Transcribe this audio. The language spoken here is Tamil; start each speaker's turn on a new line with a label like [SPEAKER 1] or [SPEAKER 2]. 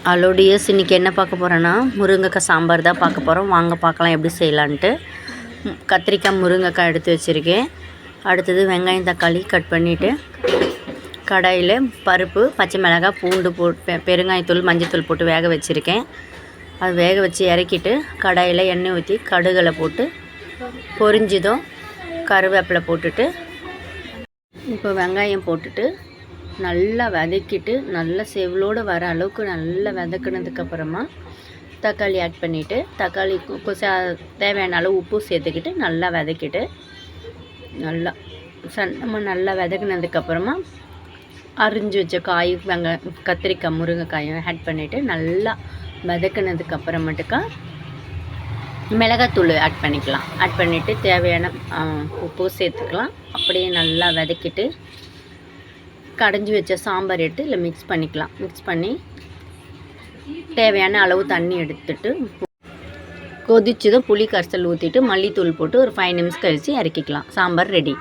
[SPEAKER 1] ஹலோ டியர்ஸ், இன்றைக்கி என்ன பார்க்க போகிறேன்னா முருங்கைக்காய் சாம்பார் தான் பார்க்க போகிறோம். வாங்க பார்க்கலாம் எப்படி செய்யலான்ட்டு. கத்திரிக்காய் முருங்கைக்காய் எடுத்து வச்சுருக்கேன். அடுத்தது வெங்காயம் தக்காளி கட் பண்ணிவிட்டு கடாயில் பருப்பு பச்சை மிளகாய் பூண்டு போட்டு பெருங்காயத்தூள் மஞ்சத்தூள் போட்டு வேக வச்சுருக்கேன். அது வேக வச்சு இறக்கிட்டு கடாயில் எண்ணெய் ஊற்றி கடுகளை போட்டு பொரிஞ்சதும் கருவேப்பிலை போட்டுட்டு இப்போ வெங்காயம் போட்டுட்டு நல்லா வதக்கிட்டு நல்லா செவலோடு வர அளவுக்கு நல்லா வதக்கினதுக்கப்புறமா தக்காளி ஆட் பண்ணிவிட்டு தக்காளி தேவையான அளவு உப்பு சேர்த்துக்கிட்டு நல்லா வதக்கிட்டு நல்லா வதக்கினதுக்கப்புறமா அரிஞ்சு வச்ச காய் கத்திரிக்காய் முருங்கைக்காயும் ஆட் பண்ணிவிட்டு நல்லா வதக்கினதுக்கப்புறமேட்டுக்கா மிளகாத்தூள் ஆட் பண்ணிக்கலாம். ஆட் பண்ணிவிட்டு தேவையான உப்பு சேர்த்துக்கலாம். அப்படியே நல்லா வதக்கிட்டு கடைஞ்சி வச்ச சாம்பார் எடுத்து இல்லை மிக்ஸ் பண்ணிக்கலாம். மிக்ஸ் பண்ணி தேவையான அளவு தண்ணி எடுத்துட்டு கொதிச்சதும் புளி கரைசல் ஊற்றிட்டு மல்லித்தூள் போட்டு ஒரு 5 நிமிஷம் கழித்து இறக்கிக்கலாம். சாம்பார் ரெடி.